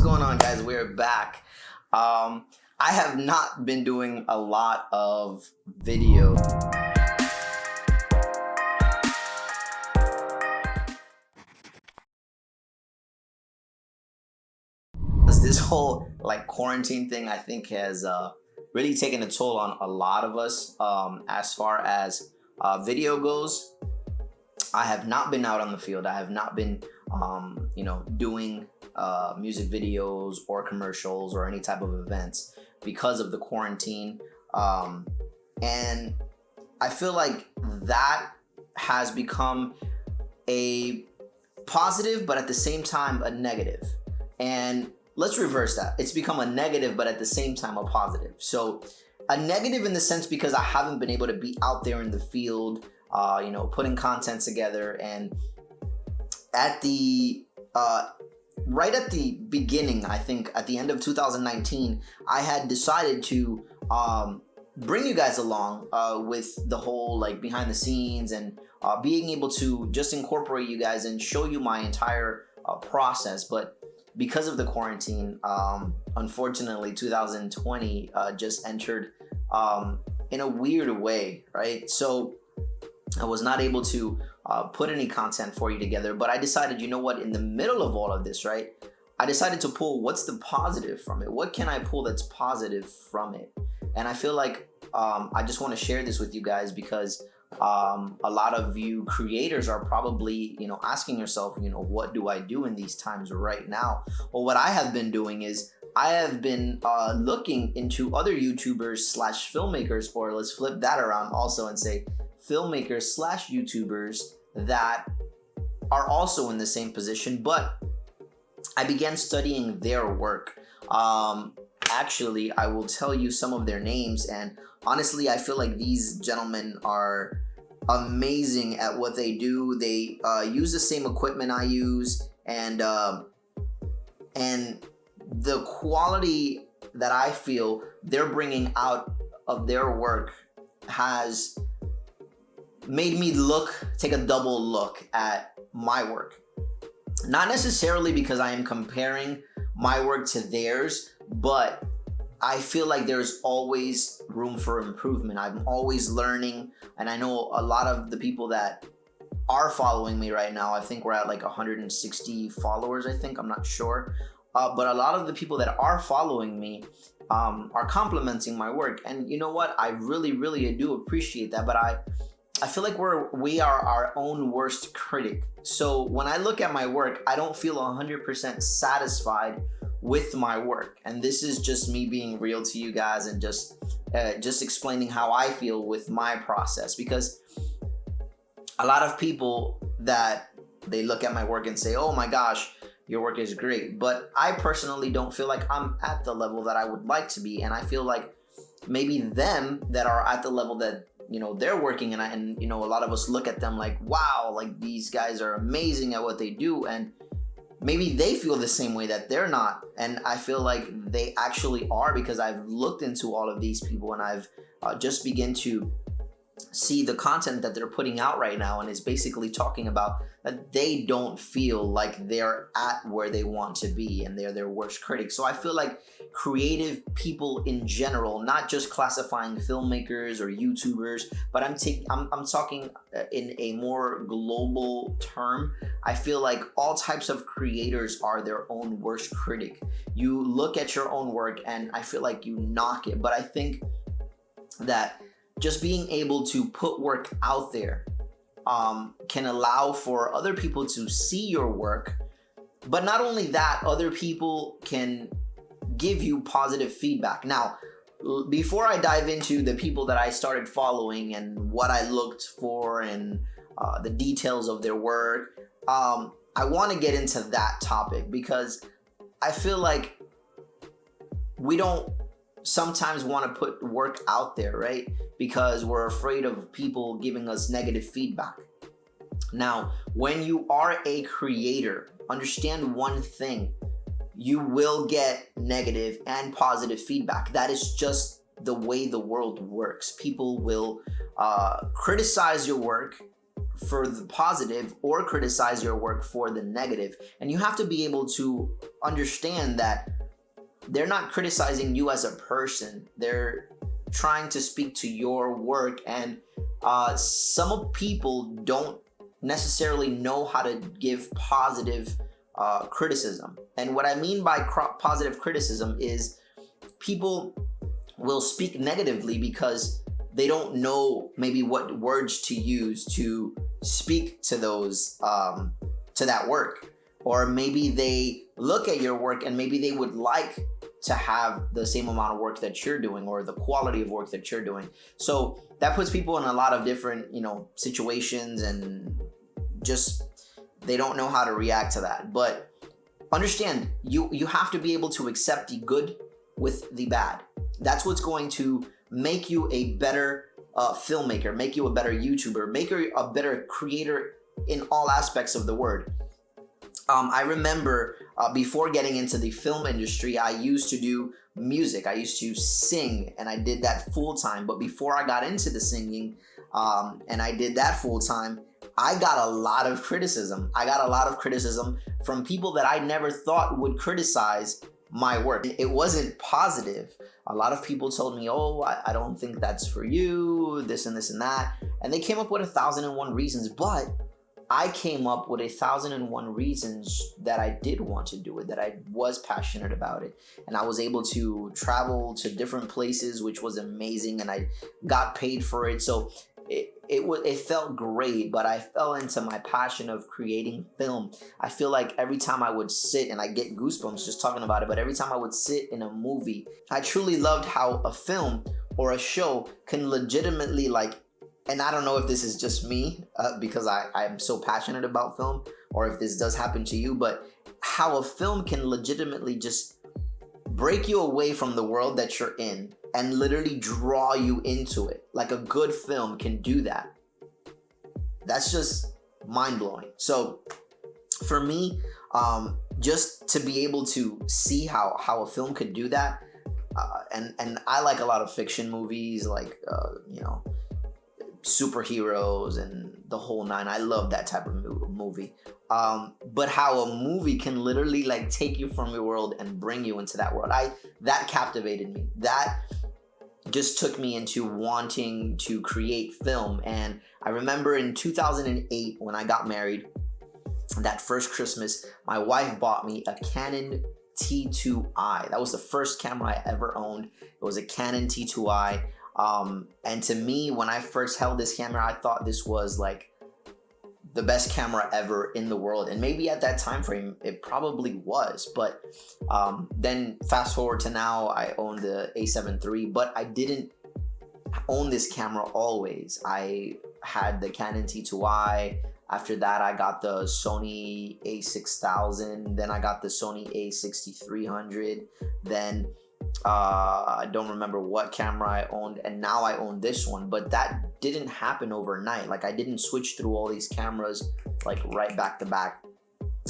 going on, guys? We're back. I have not been doing a lot of video. This whole quarantine thing, I think, has really taken a toll on a lot of us. As far as video goes, I have not been out on the field. I have not been, doing music videos or commercials or any type of events because of the quarantine. And I feel like that has become a positive, but at the same time, a negative. And let's reverse that. It's become a negative, but at the same time, a positive. So a negative in the sense because I haven't been able to be out there in the field, putting content together. And at the right at the beginning, I think at the end of 2019, I had decided to bring you guys along with the whole behind the scenes and being able to just incorporate you guys and show you my entire process. But because of the quarantine, unfortunately, 2020 just entered in a weird way, right? So I was not able to put any content for you together, but I decided, you know what, in the middle of all of this, right, I decided to pull what's the positive from it? What can I pull that's positive from it? And I feel like I just want to share this with you guys because a lot of you creators are probably, asking yourself, what do I do in these times right now? Well, what I have been doing is I have been looking into other YouTubers / filmmakers, or let's flip that around also and say filmmakers / YouTubers that are also in the same position, but I began studying their work. Actually, I will tell you some of their names, and honestly, I feel like these gentlemen are amazing at what they do. They use the same equipment I use, and the quality that I feel they're bringing out of their work has made me take a double look at my work. Not necessarily because I am comparing my work to theirs, but I feel like there's always room for improvement. I'm always learning, and I know a lot of the people that are following me right now, I think we're at 160 followers, I'm not sure. But a lot of the people that are following me are complimenting my work. And you know what? I really, really do appreciate that. But I feel like we are our own worst critic. So when I look at my work, I don't feel 100% satisfied with my work. And this is just me being real to you guys and just explaining how I feel with my process. Because a lot of people that they look at my work and say, oh my gosh, your work is great. But I personally don't feel like I'm at the level that I would like to be. And I feel like maybe them that are at the level that they're working, and a lot of us look at them like, wow, these guys are amazing at what they do, and maybe they feel the same way that they're not. And I feel like they actually are, because I've looked into all of these people and I've just begun to see the content that they're putting out right now, and it's basically talking about that they don't feel like they're at where they want to be, and they're their worst critics. So I feel like creative people in general, not just classifying filmmakers or YouTubers, but I'm talking in a more global term. I feel like all types of creators are their own worst critic. You look at your own work and I feel like you knock it, but I think that just being able to put work out there can allow for other people to see your work. But not only that, other people can give you positive feedback. Now, before I dive into the people that I started following and what I looked for and the details of their work, I want to get into that topic, because I feel like we don't sometimes want to put work out there, right? Because we're afraid of people giving us negative feedback. Now, when you are a creator, understand one thing: you will get negative and positive feedback. That is just the way the world works. People will criticize your work, for the positive or criticize your work for the negative. And you have to be able to understand that they're not criticizing you as a person. They're trying to speak to your work, and some people don't necessarily know how to give positive criticism. And what I mean by positive criticism is people will speak negatively because they don't know maybe what words to use to speak to those to that work, or maybe they look at your work and maybe they would like to have the same amount of work that you're doing or the quality of work that you're doing. So that puts people in a lot of different, situations, and just they don't know how to react to that. But understand, you have to be able to accept the good with the bad. That's what's going to make you a better filmmaker, make you a better YouTuber, make you a better creator in all aspects of the word. I remember before getting into the film industry, I used to do music. I used to sing, and I did that full time. But before I got into the singing, and I did that full time, I got a lot of criticism. I got a lot of criticism from people that I never thought would criticize my work. It wasn't positive. A lot of people told me, oh, I don't think that's for you, this and this and that. And they came up with 1,001 reasons, but I came up with 1,001 reasons that I did want to do it, that I was passionate about it. And I was able to travel to different places, which was amazing, and I got paid for it. So it felt great, but I fell into my passion of creating film. I feel like every time I would sit, and I get goosebumps just talking about it, but every time I would sit in a movie, I truly loved how a film or a show can legitimately, and I don't know if this is just me because I'm so passionate about film, or if this does happen to you, but how a film can legitimately just break you away from the world that you're in and literally draw you into it. Like a good film can do that. That's just mind-blowing. So for me, just to be able to see how a film could do that, and I like a lot of fiction movies, like superheroes and the whole nine. I love that type of movie. But how a movie can literally take you from your world and bring you into that world, that captivated me. That just took me into wanting to create film. And I remember in 2008 when I got married, that first Christmas, my wife bought me a Canon T2i. That was the first camera I ever owned. It was a Canon T2i. And to me, when I first held this camera, I thought this was the best camera ever in the world. And maybe at that time frame, it probably was. But then fast forward to now, I own the A7 III, but I didn't own this camera always. I had the Canon T2i. After that, I got the Sony A6000. Then I got the Sony A6300. Then I don't remember what camera I owned, and now I own this one. But that didn't happen overnight. I didn't switch through all these cameras right back to back.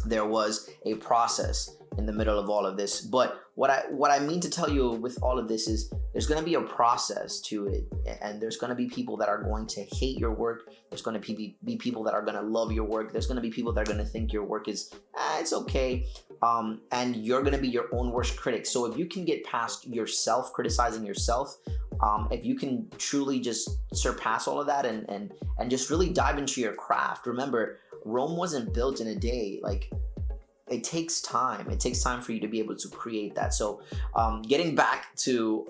There was a process in the middle of all of this. But what I mean to tell you with all of this is there's going to be a process to it, and there's going to be people that are going to hate your work. There's going to be people that are going to love your work. There's going to be people that are going to think your work is it's okay, and you're going to be your own worst critic. So if you can get past yourself criticizing yourself, if you can truly just surpass all of that and just really dive into your craft. Remember, Rome wasn't built in a day. It takes time. It takes time for you to be able to create that. So getting back to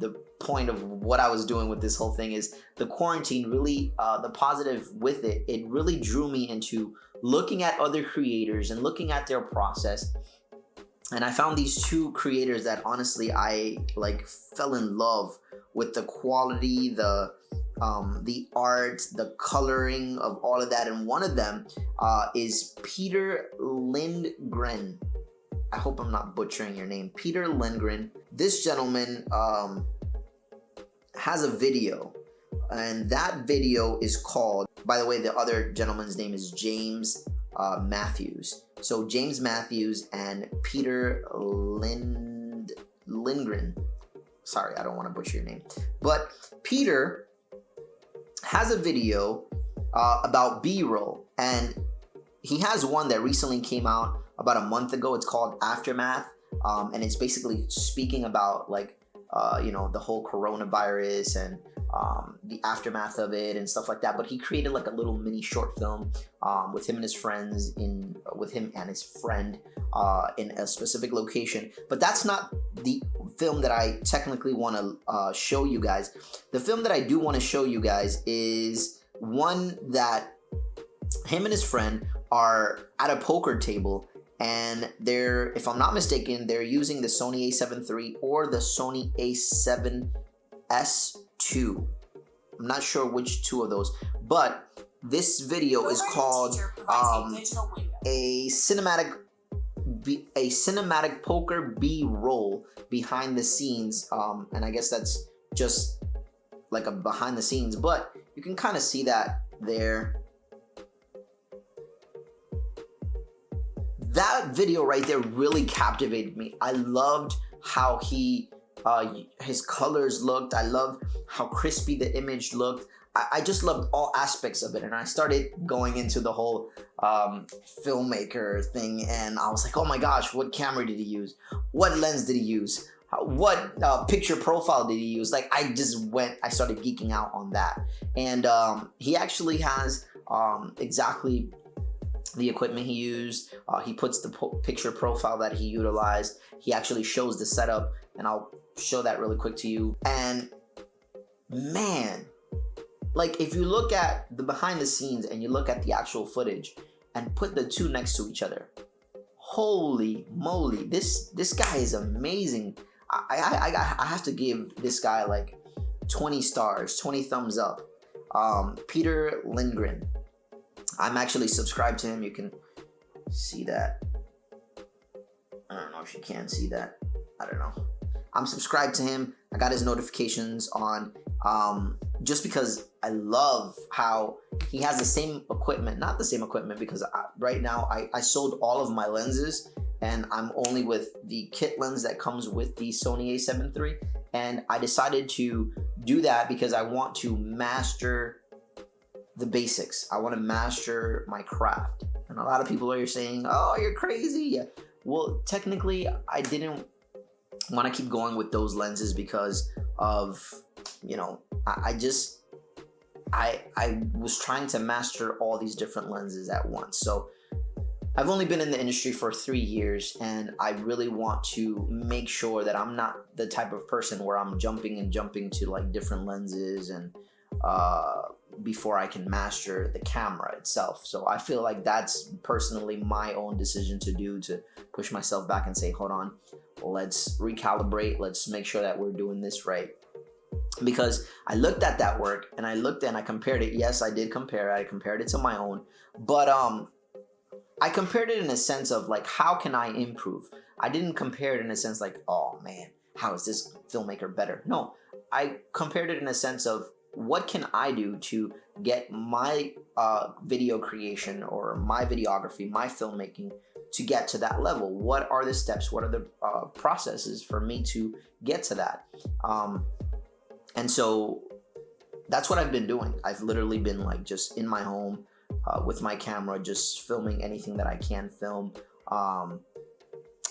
the point of what I was doing with this whole thing is the quarantine really, the positive with it, it really drew me into looking at other creators and looking at their process. And I found these two creators that honestly I fell in love with the quality, the art, the coloring of all of that. And one of them is Peter Lindgren. I hope I'm not butchering your name. Peter Lindgren. This gentleman has a video, and that video is called, by the way, the other gentleman's name is James Matthews. So James Matthews and Peter Lindgren. Sorry, I don't want to butcher your name. But Peter has a video about B-roll, and he has one that recently came out about a month ago. It's called Aftermath, and it's basically speaking about like the whole coronavirus and the aftermath of it and stuff like that. But he created like a little mini short film with him and his friends in a specific location. But that's not the film that I technically want to show you guys. The film that I do want to show you guys is one that him and his friend are at a poker table, and they're, if I'm not mistaken, they're using the Sony a7 III or the Sony a7S II. I'm not sure which two of those, but this video is called a cinematic poker B-roll behind the scenes, and I guess that's just like a behind the scenes, but you can kind of see that there. That video right there really captivated me. I loved how his colors looked. I loved how crispy the image looked. I just loved all aspects of it, and I started going into the whole filmmaker thing, and I was like, oh my gosh, what camera did he use? What lens did he use? What picture profile did he use? Like, I started geeking out on that. And he actually has exactly the equipment he used. He puts the picture profile that he utilized. He actually shows the setup, and I'll show that really quick to you. And man, like, if you look at the behind the scenes and you look at the actual footage and put the two next to each other, holy moly, this guy is amazing. I have to give this guy like 20 stars, 20 thumbs up. Peter Lindgren. I'm actually subscribed to him. You can see that. I don't know if you can see that. I don't know. I'm subscribed to him. I got his notifications on just because I love how he has the same equipment. Not the same equipment, because right now I sold all of my lenses, and I'm only with the kit lens that comes with the Sony a7 III. And I decided to do that because I want to master the basics. I want to master my craft. And a lot of people are saying, oh, you're crazy. Well, technically, I didn't want to keep going with those lenses because of, I was trying to master all these different lenses at once. So I've only been in the industry for 3 years, and I really want to make sure that I'm not the type of person where I'm jumping to like different lenses and before I can master the camera itself. So I feel like that's personally my own decision to do, to push myself back and say, hold on, let's recalibrate. Let's make sure that we're doing this right. Because I looked at that work and I compared it. Yes, I did compare it. I compared it to my own, but I compared it in a sense of like, how can I improve? I didn't compare it in a sense like, oh man, how is this filmmaker better? No, I compared it in a sense of, what can I do to get my video creation or my videography, my filmmaking to get to that level? What are the steps? What are the processes for me to get to that? And so that's what I've been doing. I've literally been like just in my home with my camera, just filming anything that I can film.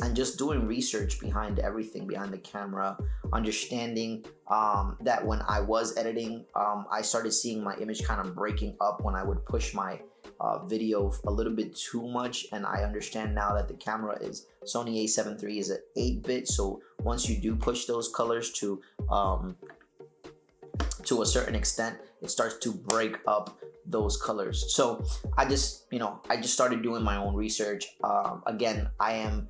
And just doing research behind everything, behind the camera, understanding that when I was editing, I started seeing my image kind of breaking up when I would push my video a little bit too much. And I understand now that the camera is Sony a7 III is an 8-bit. So once you do push those colors to a certain extent, it starts to break up those colors. So I just started doing my own research. Again, I've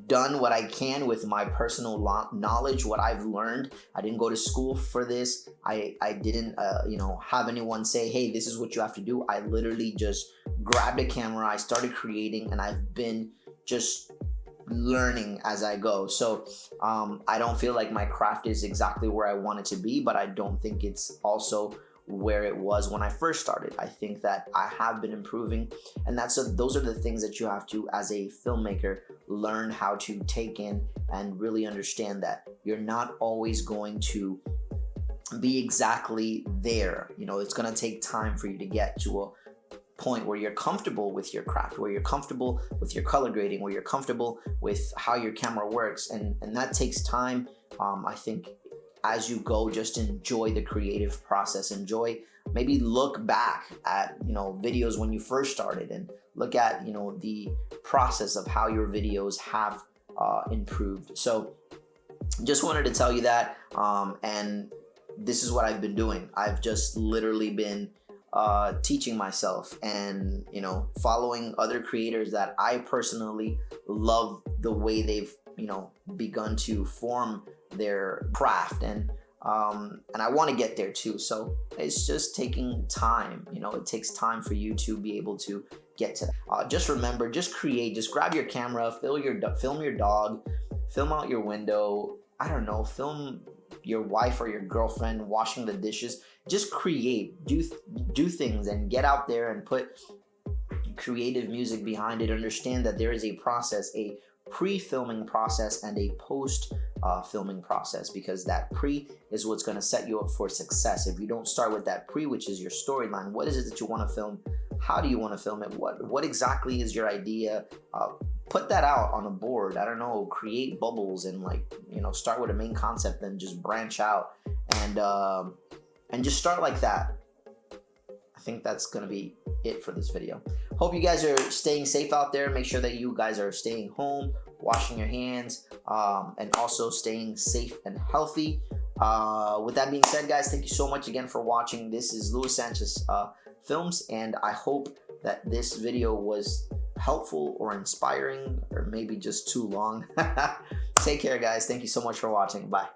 done what I can with my personal knowledge, what I've learned. I didn't go to school for this. I didn't have anyone say, hey, this is what you have to do. I literally just grabbed a camera, I started creating, and I've been just learning as I go. So I don't feel like my craft is exactly where I want it to be, but I don't think it's also where it was when I first started. I think that I have been improving, and those are the things that you have to, as a filmmaker, learn how to take in and really understand that you're not always going to be exactly there. You know, it's going to take time for you to get to a point where you're comfortable with your craft, where you're comfortable with your color grading, where you're comfortable with how your camera works, and that takes time. I think as you go, just enjoy the creative process. Maybe look back at, you know, videos when you first started, and look at, you know, the process of how your videos have improved. So just wanted to tell you that, and this is what I've been doing. I've just literally been teaching myself, and, you know, following other creators that I personally love the way they've, you know, begun to form their craft, and I want to get there too. So it's just taking time. You know, it takes time for you to be able to get to that. Just remember, just create, just grab your camera, film your dog, film out your window. I don't know, film your wife or your girlfriend washing the dishes. Just create, do things, and get out there and put creative music behind it. Understand that there is a process, a pre-filming process and a post-filming process, because that pre is what's going to set you up for success. If you don't start with that pre, which is your storyline, what is it that you want to film? How do you want to film it? What exactly is your idea? Put that out on a board. I don't know, create bubbles, and, like, you know, start with a main concept, then just branch out, and just start like that. I think that's going to be it for this video. Hope you guys are staying safe out there. Make sure that you guys are staying home, washing your hands, and also staying safe and healthy. With that being said, guys, thank you so much again for watching. This is Luis Sanchez Films, and I hope that this video was helpful or inspiring, or maybe just too long. Take care, guys. Thank you so much for watching. Bye.